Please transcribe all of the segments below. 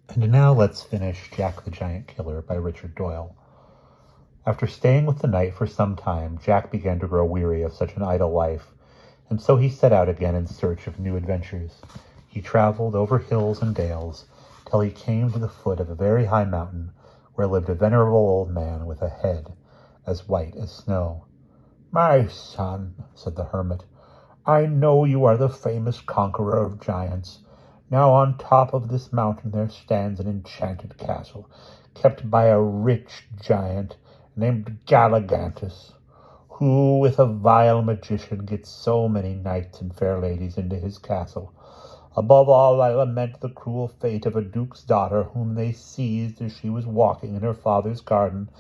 And now let's finish Jack the Giant Killer by Richard Doyle. After staying with the knight for some time, Jack began to grow weary of such an idle life, and so he set out again in search of new adventures. He traveled over hills and dales till he came to the foot of a very high mountain where lived a venerable old man with a head as white as snow. "My son," said the hermit, "I know you are the famous conqueror of giants. Now on top of this mountain there stands an enchanted castle, kept by a rich giant named Galligantus, who with a vile magician gets so many knights and fair ladies into his castle. Above all, I lament the cruel fate of a duke's daughter, whom they seized as she was walking in her father's garden,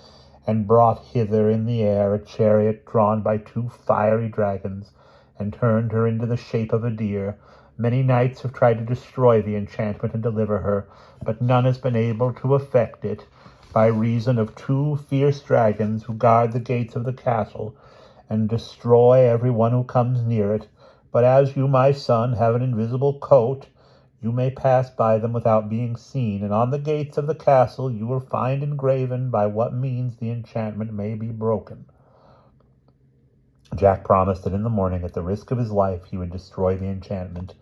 and brought hither in the air a chariot drawn by 2 fiery dragons, and turned her into the shape of a deer. Many knights have tried to destroy the enchantment and deliver her, but none has been able to effect it, by reason of 2 fierce dragons who guard the gates of the castle, and destroy every one who comes near it. But as you, my son, have an invisible coat, you may pass by them without being seen, and on the gates of the castle you will find engraven by what means the enchantment may be broken." Jack promised that in the morning, at the risk of his life, he would destroy the enchantment,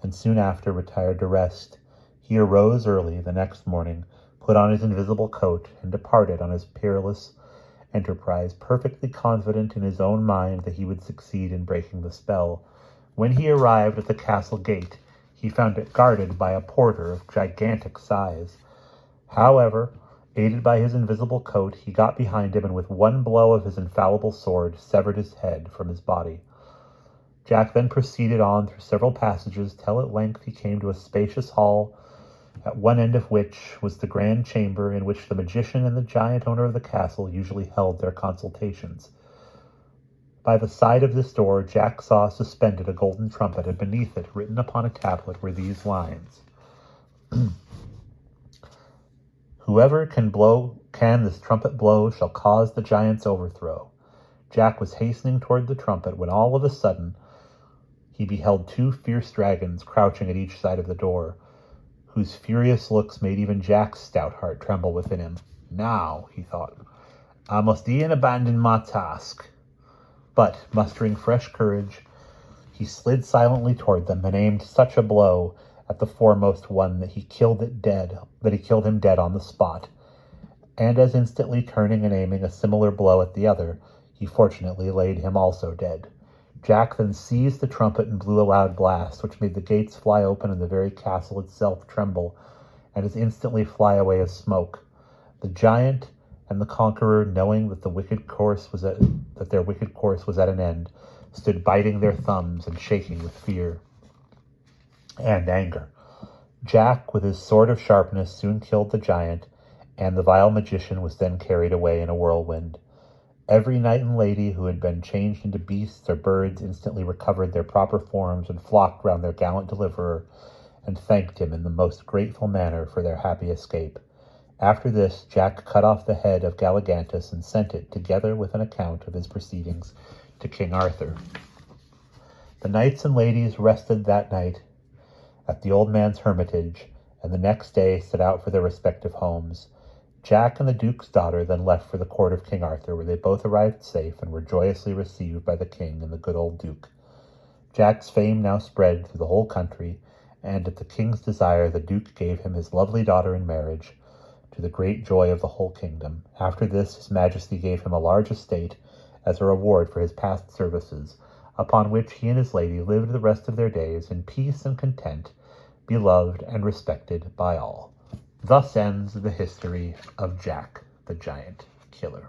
and soon after retired to rest. He arose early the next morning, put on his invisible coat, and departed on his perilous enterprise, perfectly confident in his own mind that he would succeed in breaking the spell. When he arrived at the castle gate, he found it guarded by a porter of gigantic size. However, aided by his invisible coat, he got behind him and with one blow of his infallible sword severed his head from his body. Jack then proceeded on through several passages till at length he came to a spacious hall, at one end of which was the grand chamber in which the magician and the giant owner of the castle usually held their consultations. By the side of this door Jack saw suspended a golden trumpet, and beneath it, written upon a tablet, were these lines: "Whoever can this trumpet blow shall cause the giant's overthrow." Jack was hastening toward the trumpet when all of a sudden he beheld 2 fierce dragons crouching at each side of the door, whose furious looks made even Jack's stout heart tremble within him. "Now," he thought, "I must e'en abandon my task." But, mustering fresh courage, he slid silently toward them and aimed such a blow at the foremost one that he killed him dead on the spot. And as instantly turning and aiming a similar blow at the other, he fortunately laid him also dead. Jack then seized the trumpet and blew a loud blast, which made the gates fly open and the very castle itself tremble, and as instantly fly away as smoke. The giant and the conqueror, knowing that their wicked course was at an end, stood biting their thumbs and shaking with fear and anger. Jack, with his sword of sharpness, soon killed the giant, and the vile magician was then carried away in a whirlwind. Every knight and lady who had been changed into beasts or birds instantly recovered their proper forms and flocked round their gallant deliverer, and thanked him in the most grateful manner for their happy escape. After this, Jack cut off the head of Galligantus and sent it, together with an account of his proceedings, to King Arthur. The knights and ladies rested that night at the old man's hermitage, and the next day set out for their respective homes. Jack and the Duke's daughter then left for the court of King Arthur, where they both arrived safe and were joyously received by the king and the good old Duke. Jack's fame now spread through the whole country, and at the king's desire the Duke gave him his lovely daughter in marriage, to the great joy of the whole kingdom. After this, his majesty gave him a large estate as a reward for his past services, upon which he and his lady lived the rest of their days in peace and content, beloved and respected by all. Thus ends the history of Jack the Giant Killer.